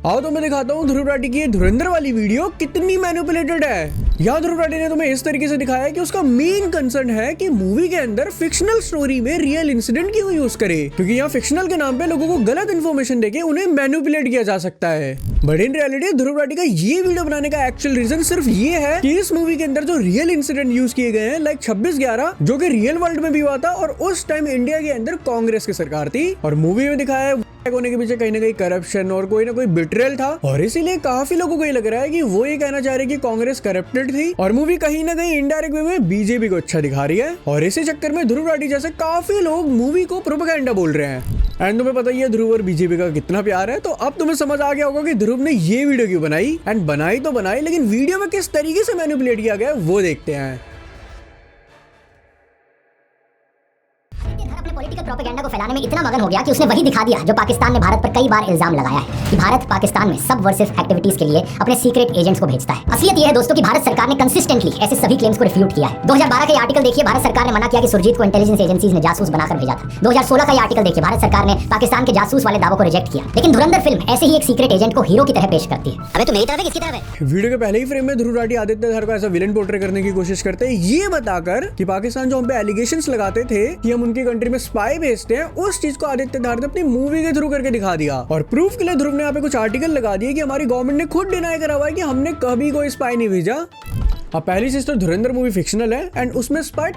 आओ तो मैं दिखाता हूँ ध्रुव राठी की ये धुरंधर वाली वीडियो कितनी मैनिपुलेटेड है। यहाँ ध्रुव राठी ने तुम्हें इस तरीके से दिखाया है कि उसका मेन कंसर्न है कि मूवी के अंदर फिक्शनल स्टोरी में रियल इंसिडेंट क्यों यूज करे, क्योंकि यहाँ फिक्शनल के नाम पे लोगों को गलत इन्फॉर्मेशन देके उन्हें मैनिपुलेट किया जा सकता है। But in reality Dhruv Rathee का ये वीडियो बनाने का एक्चुअल रीजन सिर्फ ये है कि इस मूवी के अंदर जो रियल इंसिडेंट यूज किए गए हैं लाइक 26/11 जो कि रियल वर्ल्ड में भी हुआ था और उस टाइम इंडिया के अंदर कांग्रेस की सरकार थी और मूवी में दिखाया है होने के पीछे कहीं ना कहीं करप्शन और कोई ना कोई बिट्रेल था और इसीलिए काफी लोगों को ये लग रहा है कि वो ये कहना चाह रहे हैं कि कांग्रेस करप्टेड थी और मूवी कहीं ना कहीं इनडायरेक्ट वे में बीजेपी को अच्छा दिखा रही है और इसी चक्कर में ध्रुव राठी जैसे काफी लोग मूवी को प्रोपेगेंडा बोल रहे हैं। एंड तुम्हें पता ही है ध्रुव और बीजेपी का कितना प्यार है, तो अब तुम्हें समझ आ गया होगा कि ध्रुव ने ये वीडियो क्यों बनाई। एंड बनाई तो बनाई, लेकिन वीडियो में किस तरीके से मैनिपुलेट किया गया वो देखते हैं। पॉलिटिकल प्रोपेगेंडा को फैलाने में इतना मगन हो गया कि उसने वही दिखा दिया जो पाकिस्तान ने भारत पर कई बार इल्जाम लगाया है कि भारत पाकिस्तान में सबवर्सिव एक्टिविटीज के लिए अपने सीक्रेट एजेंट्स को भेजता है। असलियत यह है दोस्तों कि भारत सरकार ने कंसिस्टेंटली ऐसे सभी क्लेम्स को रिफ्यूट किया है। 2012 का ये आर्टिकल देखिए, भारत सरकार ने मना किया कि सुरजीत को इंटेलिजेंस एजेंसीज ने जासूस बनाकर भेजा था। 2016 का ये आर्टिकल देखिए, भारत सरकार ने पाकिस्तान के जासूस वाले दावों को रिजेक्ट किया। लेकिन धुरंधर फिल्म ऐसे ही एक सीक्रेट एजेंट को हीरो की तरह पेश करती है। अबे तुम मेरी तरफ है किसकी तरफ है? वीडियो के पहले ही फ्रेम में ध्रुव राठी आदित्य धर को ऐसा विलेन पोर्ट्रे करने की कोशिश करते हैं, ये बताकर कि पाकिस्तान जो हम पे एलिगेशंस लगाते थे कि हम उनकी कंट्री में स्पाई भेजते हैं, उस चीज को आदित्य धर ने अपनी मूवी के थ्रू करके दिखा दिया। और प्रूफ के लिए ध्रुव ने यहाँ पे कुछ आर्टिकल लगा दिए कि हमारी गवर्नमेंट ने खुद डिनाई करा हुआ है कि हमने कभी कोई स्पाई नहीं भेजा। अब पहली चीज तो धुरंधर मूवी फिक्शनल है एंड उसमें स्पाई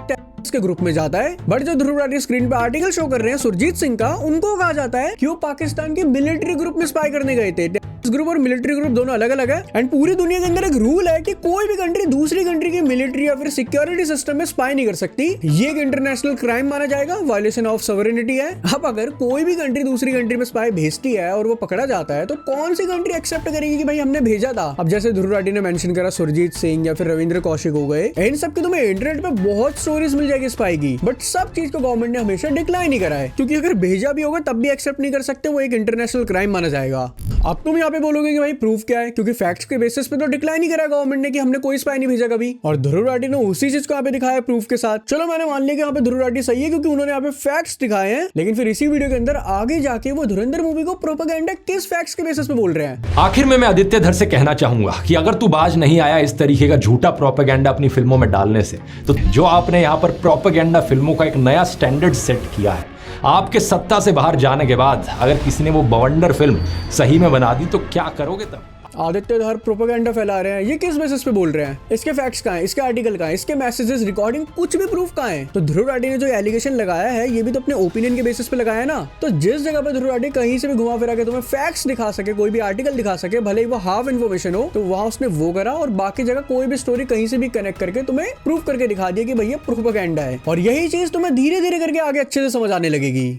के ग्रुप में जाता है, बट जो ध्रुव राठी स्क्रीन पे आर्टिकल शो कर रहे हैं सुरजीत सिंह का, उनको कहा जाता है कि वो पाकिस्तान के मिलिट्री ग्रुप में स्पाई करने गए थे। ग्रुप और मिलिट्री ग्रुप दोनों अलग अलग है एंड पूरी दुनिया के अंदर एक रूल है कि कोई भी कंट्री दूसरी कंट्री की मिलिट्री या फिर सिक्योरिटी सिस्टम में स्पाई नहीं कर सकती। ये एक इंटरनेशनल क्राइम माना जाएगा, वायलेशन ऑफ सॉवरेनिटी है। अब अगर कोई भी कंट्री दूसरी कंट्री में स्पाई भेजती है और वो पकड़ा जाता है तो कौन सी कंट्री एक्सेप्ट करेगी कि भाई हमने भेजा था। अब जैसे ध्रुव राठी ने मेंशन करा सुरजीत सिंह या फिर रविंद्र कौशिक हो गए, इन सब की तुम्हें इंटरनेट पे बहुत स्टोरीज मिल जाएगी स्पाई की, बट सब चीज को गवर्नमेंट ने हमेशा डिक्लाइन ही करा है, क्योंकि अगर भेजा भी होगा तब भी एक्सेप्ट नहीं कर सकते, वो एक इंटरनेशनल क्राइम माना जाएगा। अब तुम यहाँ पे बोलोगे कि भाई प्रूफ क्या है, क्योंकि फैक्ट्स के बेसिस पे तो डिक्लाइन ही करा गवर्नमेंट ने कि हमने कोई स्पाई नहीं भेजा कभी, और ध्रुव राठी ने उसी चीज को यहाँ पे दिखाया प्रूफ के साथ। चलो मैंने मान लिया कि यहाँ पे ध्रुव राठी सही है क्योंकि उन्होंने यहाँ पे फैक्ट्स दिखाए हैं, लेकिन फिर इसी वीडियो के अंदर आगे जाके वो धुरंधर मूवी को प्रोपेगेंडा किस फैक्ट्स के बेसिस पे बोल रहे हैं। आखिर में मैं आदित्य धर से कहना चाहूंगा कि अगर तू बाज नहीं आया इस तरीके का झूठा प्रोपेगेंडा अपनी फिल्मों में डालने से, तो जो आपने यहाँ पर प्रोपेगेंडा फिल्मों का एक नया स्टैंडर्ड सेट किया है, आपके सत्ता से बाहर जाने के बाद अगर किसी ने वो बवंडर फिल्म सही में बना दी तो क्या करोगे तब? आदित्य धर प्रोपेगेंडा फैला रहे हैं, ये किस बेसिस पे बोल रहे हैं? इसके फैक्ट्स कहाँ हैं? इसके आर्टिकल कहाँ हैं? इसके मैसेजेस, रिकॉर्डिंग, कुछ भी प्रूफ कहाँ है? तो ध्रुव राठी ने जो एलिगेशन लगाया है ये भी तो अपने ओपिनियन के बेसिस पे लगाया है ना। तो जिस जगह पे ध्रुव राठी कहीं से भी घुमा फिरा के तुम्हें फैक्ट्स दिखा सके, कोई भी आर्टिकल दिखा सके, भले ही वो हाफ इन्फॉर्मेशन हो, तो वहां उसने वो करा और बाकी जगह कोई भी स्टोरी कहीं से भी कनेक्ट करके तुम्हें प्रूफ करके दिखा दिया कि भैया प्रोपेगेंडा है। और यही चीज तुम्हें धीरे धीरे करके आगे अच्छे से समझ आने लगेगी।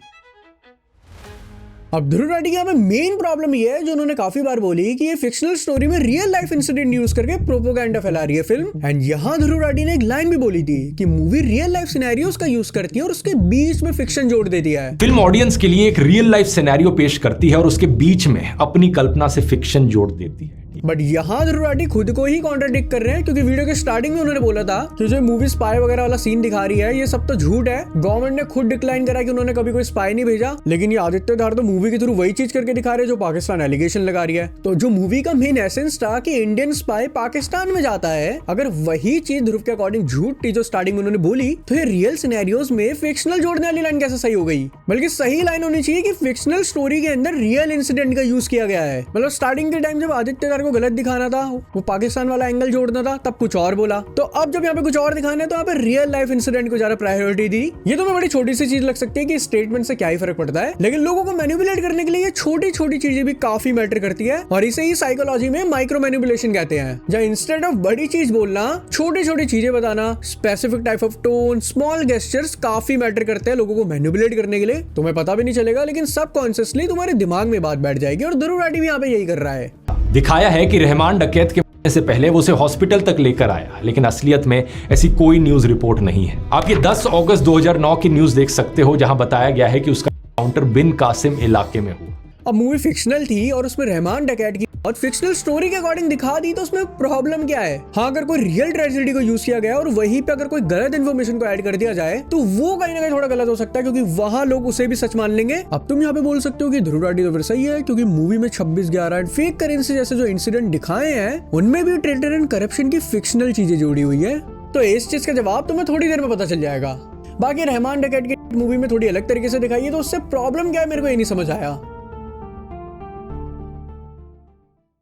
अब ध्रुव राठी की यहाँ पे मेन प्रॉब्लम ये है जो उन्होंने काफी बार बोली कि ये फिक्शनल स्टोरी में रियल लाइफ इंसिडेंट यूज करके प्रोपेगेंडा फैला रही है फिल्म। एंड यहाँ ध्रुव राठी ने एक लाइन भी बोली थी कि मूवी रियल लाइफ सिनेरियोस का यूज करती है और उसके बीच में फिक्शन जोड़ देती है। फिल्म ऑडियंस के लिए एक रियल लाइफ सिनेरियो पेश करती है और उसके बीच में अपनी कल्पना से फिक्शन जोड़ देती है। बट यहाँ ध्रुव राठी खुद को ही कॉन्ट्राडिक्ट कर रहे हैं, क्योंकि वीडियो के स्टार्टिंग में उन्होंने बोला था कि जो मूवी स्पाई वगैरह वाला सीन दिखा रही है ये सब तो झूठ है, गवर्नमेंट ने खुद डिक्लाइन करा कि उन्होंने कभी कोई स्पाई नहीं भेजा। लेकिन ये आदित्य धर तो मूवी के थ्रू वही चीज करके दिखा रहे हैं जो पाकिस्तान एलिगेशन लगा रही है। तो जो मूवी का मेन एसेंस था कि इंडियन स्पाई पाकिस्तान में जाता है, अगर वही चीज ध्रुव के अकॉर्डिंग झूठ थी जो स्टार्टिंग में उन्होंने बोली, तो ये रियल सिनेरियोज में फिक्शनल जोड़ने वाली लाइन कैसे सही हो गई? बल्कि सही लाइन होनी चाहिए कि फिक्शनल स्टोरी के अंदर रियल इंसिडेंट का यूज किया गया है। मतलब स्टार्टिंग के टाइम जब आदित्य धर को गलत दिखाना था, वो पाकिस्तान वाला एंगल जोड़ना था, तब कुछ और बोला। तो अब जब यहाँ पे कुछ और दिखाना है तो यहाँ पे रियल लाइफ इंसिडेंट को ज्यादा प्रायोरिटी दी। ये तो बड़ी छोटी सी चीज लग सकती है कि स्टेटमेंट से क्या ही फर्क पड़ता है, लेकिन लोगों को मैनिपुलेट करने के लिए ये छोटी छोटी चीजें भी काफी मैटर करती है और इसे ही साइकोलॉजी में माइक्रो मैनिपुलेशन कहते हैं। जहाँ इंस्टेड ऑफ बड़ी चीज बोलना, छोटी छोटी चीजें बताना, specific type of tone, small gestures काफी मैटर करते हैं लोगों को मैनिपुलेट करने के लिए। तुम्हें पता भी नहीं चलेगा लेकिन सबकॉन्शियसली तुम्हारे दिमाग में बात बैठ जाएगी और ध्रुव राठी भी यहाँ पे यही कर रहा है। दिखाया है कि रहमान डकैत के से पहले वो उसे हॉस्पिटल तक लेकर आया, लेकिन असलियत में ऐसी कोई न्यूज रिपोर्ट नहीं है। आप ये 10 अगस्त 2009 की न्यूज देख सकते हो जहां बताया गया है कि उसका एनकाउंटर बिन कासिम इलाके में हुआ। अब मूवी फिक्शनल थी और उसमें रहमान डकैत की और फिक्शनल स्टोरी के अकॉर्डिंग दिखा दी, तो उसमें प्रॉब्लम क्या है? हाँ, अगर कोई रियल ट्रेजेडी को यूज किया गया और वहीं पे अगर कोई गलत इन्फॉर्मेशन को ऐड कर दिया जाए तो वो कहीं ना कहीं थोड़ा गलत हो सकता है, क्योंकि वहां लोग उसे भी सच मान लेंगे। अब तुम यहाँ पे बोल सकते हो कि ध्रुव राठी तो फिर सही है, क्योंकि मूवी में 26/11 एंड फेक करेंसी जैसे जो इंसिडेंट दिखाए हैं उनमें भी ट्रेटर एंड करप्शन की फिक्शनल चीजें जुड़ी हुई है। तो इस चीज का जवाब तुम्हें थोड़ी देर में पता चल जाएगा। बाकी रहमान डकैत की मूवी में थोड़ी अलग तरीके से दिखाई है, तो उससे प्रॉब्लम क्या है मेरे को ये नहीं समझ आया।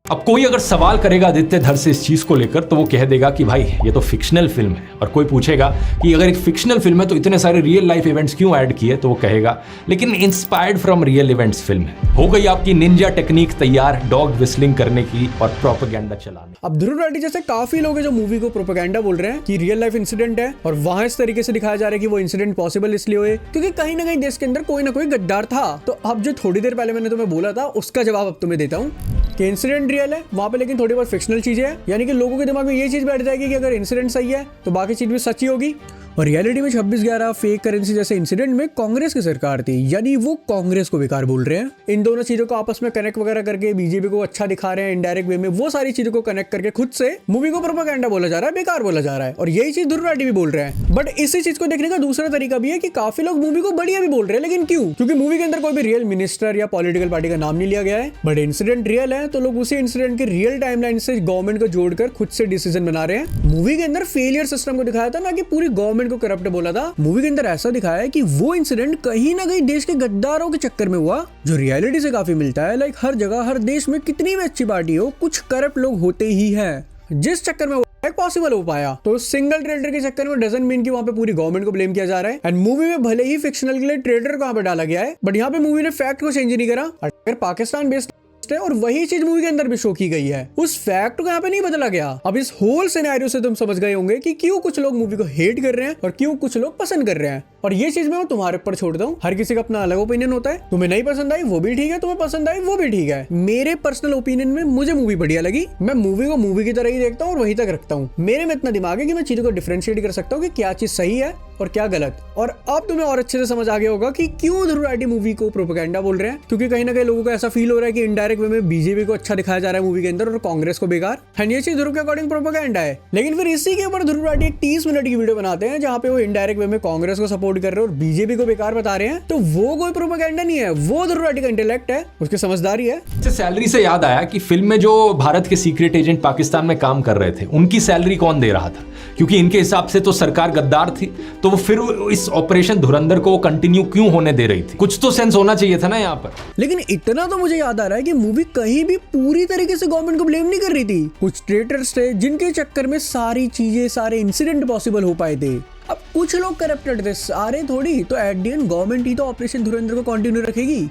अब कोई अगर सवाल करेगा आदित्य धर से इस चीज को लेकर तो वो कह देगा कि भाई ये तो फिक्शनल फिल्म है, और कोई पूछेगा कि अगर एक फिक्शनल फिल्म है तो इतने सारे रियल लाइफ इवेंट्स क्यों ऐड किए, तो वो कहेगा लेकिन inspired from real events film है। हो गई आपकी निंजा टेक्निक तैयार डॉग विस्लिंग करने की और प्रोपेगेंडा चलाने। अब ध्रुव राठी जैसे काफी लोग हैं जो मूवी को प्रोपेगेंडा बोल रहे हैं कि रियल लाइफ इंसिडेंट है, और वहां इस तरीके से दिखाया जा रहा है कि वो इंसिडेंट पॉसिबल इसलिए हुए क्योंकि कहीं ना कहीं देश के अंदर कोई ना कोई गद्दार था। तो अब जो थोड़ी देर पहले मैंने तुम्हें बोला था उसका जवाब अब तुम्हें देता हूँ कि इंसिडेंट रियल है वहां पे, लेकिन थोड़ी बहुत फिक्शनल चीजें हैं, यानी कि लोगों के दिमाग में ये चीज बैठ जाएगी कि अगर इंसिडेंट सही है तो बाकी चीज भी सच्ची होगी। और रियलिटी में 26/11 फेक करेंसी जैसे इंसिडेंट में कांग्रेस की सरकार थी, यानी वो कांग्रेस को बेकार बोल रहे हैं। इन दोनों चीजों को आपस में कनेक्ट वगैरह करके बीजेपी को अच्छा दिखा रहे हैं इनडायरेक्ट वे में, वो सारी चीजों को कनेक्ट करके खुद से मूवी को प्रोपेगेंडा बोला जा रहा है, बेकार बोला जा रहा है। और यही चीज ध्रुव राठी भी बोल रहे हैं। बट इसी चीज को देखने का दूसरा तरीका भी है कि काफी लोग मूवी को बढ़िया भी बोल रहे हैं, लेकिन क्यों? क्योंकि मूवी के अंदर कोई भी रियल मिनिस्टर या पॉलिटिकल पार्टी का नाम नहीं लिया गया है, बट इंसिडेंट रियल है, तो लोग उसी इंसिडेंट के रियल टाइमलाइन से गवर्नमेंट को जोड़कर खुद से डिसीजन बना रहे हैं। मूवी के अंदर फेलियर सिस्टम को दिखाया था, ना कि पूरी गवर्नमेंट को करप्ट बोला था। मूवी के अंदर ऐसा दिखाया है कि वो इंसिडेंट कहीं ना कहीं देश के गद्दारों के चक्कर में हुआ, जो रियलिटी से काफी मिलता है। लाइक हर जगह हर देश में कितनी भी अच्छी पार्टी हो, कुछ करप्ट लोग होते ही हैं, जिस चक्कर में पॉसिबल हो पाया। तो सिंगल ट्रेडर के चक्कर में डजंट मीन कि वहां पे पूरी गवर्नमेंट को ब्लेम किया जा रहा है। एंड मूवी में भले ही फिक्शनल के लिए ट्रेडर को यहाँ पे डाला गया है, बट यहाँ पे मूवी ने फैक्ट को चेंज नहीं करा। अगर पाकिस्तान बेस्ड है और वही चीज मूवी के अंदर भी शो की गई है, उस फैक्ट को यहाँ पे नहीं बदला गया। अब इस होल सिनेरियो से तुम समझ गए होंगे कि क्यों कुछ लोग मूवी को हेट कर रहे हैं और क्यों कुछ लोग पसंद कर रहे हैं। और ये चीज मैं तुम्हारे ऊपर छोड़ता हूँ, हर किसी का अपना अलग ओपिनियन होता है। तुम्हें नहीं पसंद आई वो भी ठीक है, तुम्हें पसंद आई वो भी ठीक है। मेरे पर्सनल ओपिनियन में मुझे मूवी बढ़िया लगी, मैं मूवी को मूवी की तरह ही देखता हूँ और वहीं तक रखता हूँ। मेरे में इतना दिमाग है कि मैं चीजों को डिफरेंशिएट कर सकता हूँ कि क्या चीज सही है और क्या गलत। और अब तुम्हें और अच्छे से समझ आ गया होगा कि क्यों ध्रुव राठी मूवी को प्रोपेगेंडा बोल रहे हैं, क्योंकि कहीं ना कहीं लोगों को ऐसा फील हो रहा है कि इनडायरेक्ट वे में बीजेपी को अच्छा दिखाया जा रहा है मूवी के अंदर और कांग्रेस को बेकार। एंड ये चीज ध्रुव के अकॉर्डिंग प्रोपेगेंडा है। लेकिन फिर इसी के ऊपर ध्रुव राठी एक 30 मिनट की वीडियो बनाते हैं जहां पे वो इनडायरेक्ट वे में कांग्रेस को सपोर्ट कर रहे हैं और बीजेपी को बेकार बता रहे हैं। तो वो कोई प्रोपेगेंडा नहीं है, वो ध्रुव राठी का इंटेलेक्ट है, उसकी समझदारी है। सैलरी से याद आया कि फिल्म में जो भारत के सीक्रेट एजेंट पाकिस्तान में काम कर रहे थे उनकी सैलरी कौन दे रहा था? क्योंकि इनके हिसाब से तो सरकार गद्दार थी, तो वो फिर इस ऑपरेशन धुरंधर को कंटिन्यू क्यों होने दे रही थी? कुछ तो सेंस होना चाहिए था ना यहाँ पर। लेकिन इतना तो मुझे याद आ रहा है कि मूवी कहीं भी पूरी तरीके से गवर्नमेंट को ब्लेम नहीं कर रही थी। कुछ ट्रेटर्स थे जिनके चक्कर में सारी चीजें, सारे इंसिडेंट पॉसिबल हो पाए थे। अब कुछ लोग करप्टेड थे, सारे थोड़ी। तो एट द एंड गवर्नमेंट ही तो ऑपरेशन धुरंधर को कंटिन्यू रखेगी।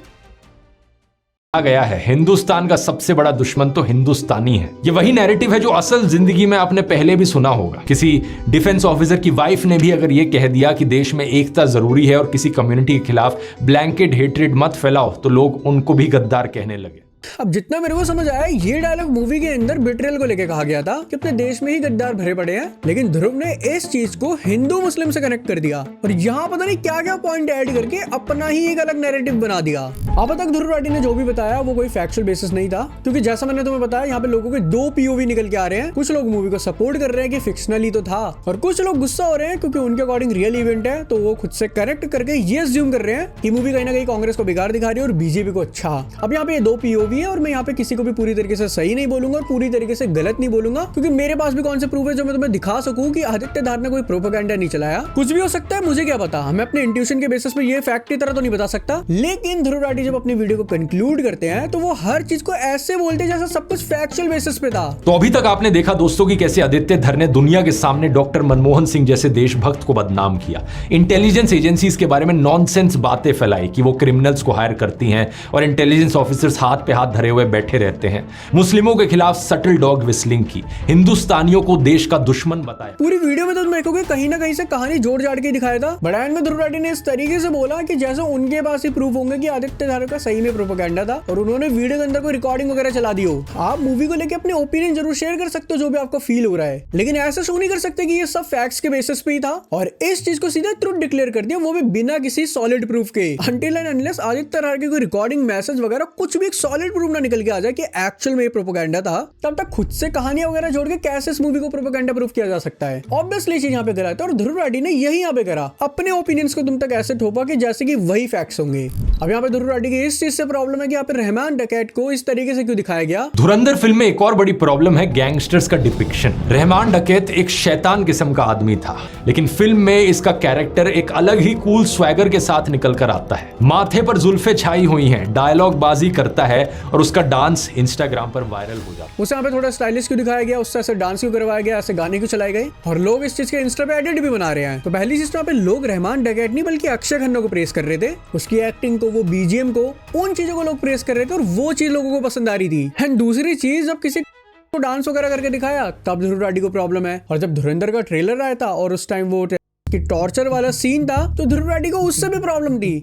गया है हिंदुस्तान का सबसे बड़ा दुश्मन तो हिंदुस्तानी है। ये वही नैरेटिव है जो असल जिंदगी में आपने पहले भी सुना होगा। किसी डिफेंस ऑफिसर की वाइफ ने भी अगर ये कह दिया कि देश में एकता जरूरी है और किसी कम्युनिटी के खिलाफ ब्लैंकेट हेट्रेड मत फैलाओ, तो लोग उनको भी गद्दार कहने लगे। अब जितना मेरे को समझ आया, ये डायलॉग मूवी के अंदर बिट्रेल को लेके कहा गया था कि अपने देश में ही गद्दार भरे पड़े हैं, लेकिन ध्रुव ने इस चीज को हिंदू मुस्लिम से कनेक्ट कर दिया और यहाँ पता नहीं क्या क्या पॉइंट ऐड करके अपना ही एक अलग नैरेटिव बना दिया। अब तक ध्रुव राठी ने जो भी बताया वो कोई फैक्चुअल बेसिस नहीं था, क्योंकि जैसा मैंने तुम्हें बताया यहाँ पे लोगों के 2 POV निकल के आ रहे हैं। कुछ लोग मूवी को सपोर्ट कर रहे हैं कि फिक्शनली तो था, और कुछ लोग गुस्सा हो रहे हैं क्योंकि उनके अकॉर्डिंग रियल इवेंट है, तो वो खुद से कनेक्ट करके ये अज्यूम कर रहे हैं कि मूवी कहीं ना कहीं कांग्रेस को बेकार दिखा रही है और बीजेपी को अच्छा। अब यहाँ पे 2 POV है और मैं यहाँ पे किसी को भी पूरी तरीके से सही नहीं बोलूंगा और पूरी तरीके से गलत नहीं बोलूंगा, क्योंकि मेरे पास भी कौन से प्रूफ है जो मैं तुम्हें दिखा सकूं कि आदित्य धार ने कोई प्रोपेगेंडा नहीं चलाया। कुछ भी हो सकता है, मुझे क्या पता, मैं अपने इंट्यूशन के बेसिस पे ये फैक्ट की तरह तो नहीं बता सकता। लेकिन ध्रुव राठी जब अपनी वीडियो को कंक्लूड करते हैं तो वो हर चीज को ऐसे बोलते हैं जैसे सब कुछ फैक्चुअल बेसिस पे था। तो अभी तक आपने देखा दोस्तों कि कैसे आदित्य धर ने दुनिया के सामने डॉक्टर मनमोहन सिंह जैसे देशभक्त को बदनाम किया, इंटेलिजेंस एजेंसीज के बारे में नॉनसेंस बातें फैलाई कि वो क्रिमिनल्स को हायर करती हैं और इंटेलिजेंस ऑफिसर्स हाथ पे हाथ धरे हुए बैठे रहते हैं, मुस्लिमों के खिलाफ सटल डॉग विस्लिंग की, हिंदुस्तानियों को देश का दुश्मन बताया। पूरी वीडियो में तो मेरे को कहीं ना कहीं से कहानी जोड़ जाड़ के दिखाया था, बट एंड में ध्रुव राठी ने इस तरीके से बोला कि जैसे उनके पास ही प्रूफ होंगे कि आदित्य धारक का सही में प्रोपेगेंडा था और उन्होंने वीडियो के अंदर कोई रिकॉर्डिंग वगैरह चला दी हो। आप मूवी को लेकर अपने ओपिनियन जरूर शेयर कर सकते हो जो भी आपको फील हो रहा है, लेकिन ऐसा शो नहीं कर सकते कि ये सब फैक्ट्स के बेसिस पे ही था और इस चीज को सीधा ट्रुथ डिक्लेयर कर दिया, वो भी बिना किसी सॉलिड प्रूफ के। अनटिल एंड अनलेस आदित्य धारक की कोई रिकॉर्डिंग, मैसेज वगैरह कुछ भी एक सॉलिड प्रूफ ना निकल के आ जाए कि एक्चुअल में ये प्रोपेगेंडा था, तब तक खुद से कहानियां वगैरह जोड़ के कैसे इस मूवी को प्रोपेगेंडा प्रूफ किया जा सकता है। ऑब्वियसली चीज यहाँ पे गलत है और ध्रुव राठी ने यही यहाँ पे करा, अपने ओपिनियंस को तुम तक ऐसे थोपा कि जैसे कि वही फैक्ट्स होंगे। अब यहाँ पे ध्रुव राठी की इस चीज से प्रॉब्लम है कि यहाँ पे रहमान डकैत को इस तरीके से क्यों दिखाया गया। धुरंधर फिल्म में एक और बड़ी प्रॉब्लम है गैंगस्टर्स का डिपिक्शन। रहमान डकैत एक शैतान किस्म का आदमी था, लेकिन फिल्म में इसका कैरेक्टर एक अलग ही कूल स्वैगर के साथ निकल कर आता है। माथे पर जुल्फे छाई हुई हैं, डायलॉग बाजी करता है और उसका डांस इंस्टाग्राम पर वायरल हो जाता है। उसे यहाँ पे थोड़ा स्टाइलिश क्यों दिखाया गया, उससे ऐसे डांस क्यों करवाया गया, ऐसे गाने क्यों चलाए गए और लोग इस चीज के इंस्टा पे एडिट भी बना रहे हैं। तो पहली चीज तो यहाँ पे लोग रहमान डकैत नहीं बल्कि अक्षय खन्ना को प्रेस कर रहे थे, उसकी एक्टिंग को, वो बीजीएम को, उन चीजों को लोग प्रेस कर रहे थे और वो चीज लोगों को पसंद आ रही थी। एंड दूसरी चीज, जब किसी को डांस वगैरह करके दिखाया तब ध्रुव राठी को प्रॉब्लम है, और जब धुरंधर का ट्रेलर आया था और उस टाइम वो टॉर्चर वाला सीन था तो ध्रुव राठी को उससे भी प्रॉब्लम थी।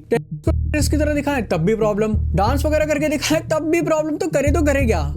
की तरह दिखाएं तब भी प्रॉब्लम, डांस वगैरह करके दिखाएं तब भी प्रॉब्लम, तो करे क्या।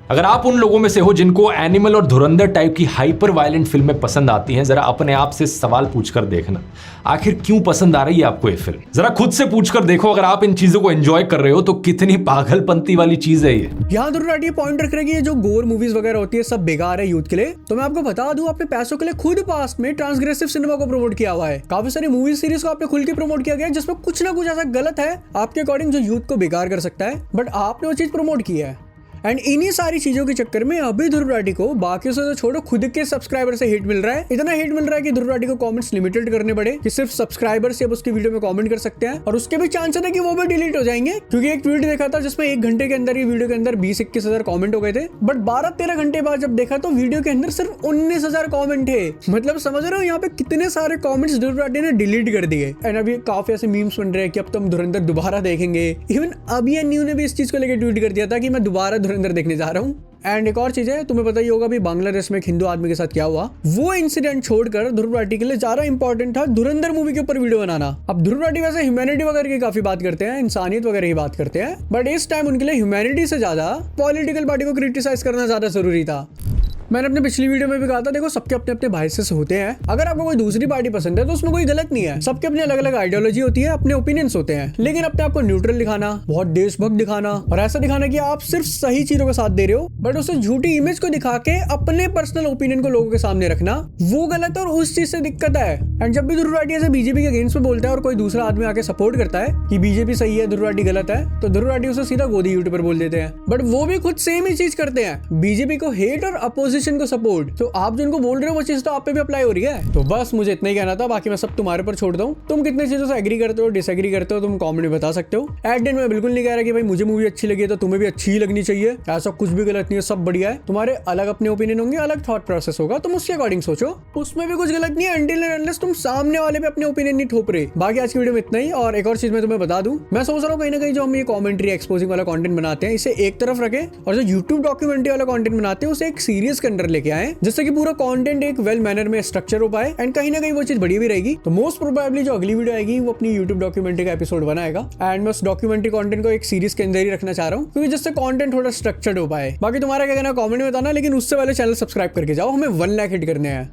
अगर आप उन लोगों में से हो जिनको एनिमल और धुरंधर टाइप की हाइपर वायलेंट फिल्में पसंद आती हैं, जरा अपने आप से सवाल पूछकर देखना, आखिर क्यों पसंद आ रही है आपको ये फिल्म। जरा खुद से पूछकर देखो, अगर आप इन चीजों को एंजॉय कर रहे हो तो कितनी पागलपंती वाली चीज है ये। यहाँ ध्रुव राठी पॉइंट रख रहे हैं कि ये जो गोर मूवीज वगैरह होती है सब बेकार है यूथ के लिए। तो मैं आपको बता दूं, आपने पैसों के लिए खुद पास्ट में ट्रांसग्रेसिव सिनेमा को प्रमोट किया हुआ है, काफी सारी मूवी सीरीज को आपने खुल के प्रमोट किया गया जिसमें कुछ ना कुछ ऐसा गलत है आपके अकॉर्डिंग जो यूथ को बेकार कर सकता है, बट आपने वो चीज प्रमोट की है। एंड इन्हीं सारी चीजों के चक्कर में अभी ध्रुव राठी को बाकी से तो छोड़ो, खुद के सब्सक्राइबर से हिट मिल रहा है, इतना हिट मिल रहा है कि ध्रुव राठी को कमेंट्स लिमिटेड करने पड़े कि सिर्फ सब्सक्राइबर से अब उसकी वीडियो में कमेंट कर सकते हैं, और उसके भी चांस है कि वो भी डिलीट हो जाएंगे। क्योंकि एक ट्वीट देखा था जिसमें 1 घंटे के अंदर ही वीडियो के अंदर 20-21 हजार कॉमेंट हो गए थे, बट 12-13 घंटे बाद जब देखा तो वीडियो के अंदर सिर्फ 19,000 कॉमेंट थे। मतलब समझ रहे हो यहाँ पे कितने सारे कॉमेंट्स ध्रुव राठी ने डिलीट कर दिए। एंड अभी काफी ऐसे मीम्स बन रहे हैं कि अब तो हम धुरंधर दोबारा देखेंगे। इवन अभी न्यू ने भी इस चीज को लेकर ट्वीट कर दिया था कि मैं दोबारा धुरंधर देखने जा रहा हूँ। एंड एक और चीज है, तुम्हें पता ही होगा भी बांग्लादेश में एक हिंदू आदमी के साथ क्या हुआ। वो इंसिडेंट छोड़कर ध्रुव राठी के लिए ज्यादा इंपॉर्टेंट था धुरंधर मूवी के ऊपर वीडियो बनाना। अब ध्रुव राठी वैसे ह्यूमैनिटी वगैरह की काफी बात करते हैं, इंसानियत वगैरह की बात करते हैं, बट इस टाइम उनके लिए ह्यूमैनिटी से ज्यादा पॉलिटिकल पार्टी को क्रिटिसाइज करना ज्यादा जरूरी था। मैंने अपने पिछली वीडियो में भी कहा था, देखो सबके अपने अपने बायसेस होते हैं। अगर आपको कोई दूसरी पार्टी पसंद है तो उसमें कोई गलत नहीं है, सबके अपने अलग अलग आइडियोलॉजी होती है, अपने ओपिनियंस होते हैं, लेकिन अपने आपको न्यूट्रल दिखाना, बहुत देशभक्त दिखाना और ऐसा दिखाना कि आप सिर्फ सही चीजों का साथ दे रहे हो, बट उसे झूठी इमेज को दिखा के अपने पर्सनल ओपिनियन को लोगों के सामने रखना, वो गलत है और उस चीज से दिक्कत है। एंड जब भी ध्रुव राठी ऐसे बीजेपी के अगेंस्ट में बोलता है और कोई दूसरा आदमी आके सपोर्ट करता है कि बीजेपी सही है, ध्रुव राठी गलत है, तो ध्रुव राठी उसे सीधा गोदी यूट्यूब पर बोल देते हैं। बट वो भी खुद सेम ही चीज करते हैं, बीजेपी को हेट और अपोजिशन को सपोर्ट। तो आप जिनको बोल रहे हो वो चीज तो आप पे भी अप्लाई हो रही है। तो बस मुझे इतना ही कहना था, बाकी मैं सब तुम्हारे पर छोड़ दूं। तुम कितने चीजों से एग्री करते हो, डिसएग्री करते हो, तुम कमेंट में बता सकते हो। एट एंड मैं बिल्कुल नहीं कह रहा कि भाई मुझे मूवी अच्छी लगी है तो तुम्हें भी अच्छी ही लगनी चाहिए, ऐसा कुछ भी गलत नहीं है, सब बढ़िया है। तुम्हारे अलग अपने ओपिनियन होंगे, अलग थॉट प्रोसेस होगा, तुम उसके अकॉर्डिंग सोचो, उसमें भी कुछ गलत नहीं है अनटिल एंड अनलेस तुम सामने वाले पे अपने ओपिनियन नहीं थोप रहे। बाकी आज की वीडियो में इतना ही। और एक और चीज मैं तुम्हें बता दूं, मैं सोच रहा हूँ कहीं ना कहीं जो हम ये कॉमेंट्री एक्सपोजिंग वाला कंटेंट बनाते हैं इसे एक तरफ रखें और जो यूट्यूब डॉक्यूमेंट्री वाला कंटेंट बनाते हैं उसे एक सीरीज के अंदर लेके आए, जिससे कि पूरा कंटेंट एक वेल मैनर में स्ट्रक्चर हो पाए एंड कहीं ना कहीं वो चीज बढ़िया भी रहेगी। तो मोस्ट प्रोबेबली जो अगली वीडियो आएगी वो अपनी यूट्यूब डॉक्यूमेंट्री का एपिसोड बनाएगा एंड मैं उस डॉक्यूमेंट्री कंटेंट को एक सीरीज के अंदर ही रखना चाह रहा हूँ, क्योंकि जिससे कंटेंट थोड़ा स्ट्रक्चर्ड हो पाए। बाकी तुम्हारा क्या कहना कमेंट में बताना, लेकिन उससे पहले चैनल सब्सक्राइब करके जाओ, हमें 1 लाख हिट करने हैं।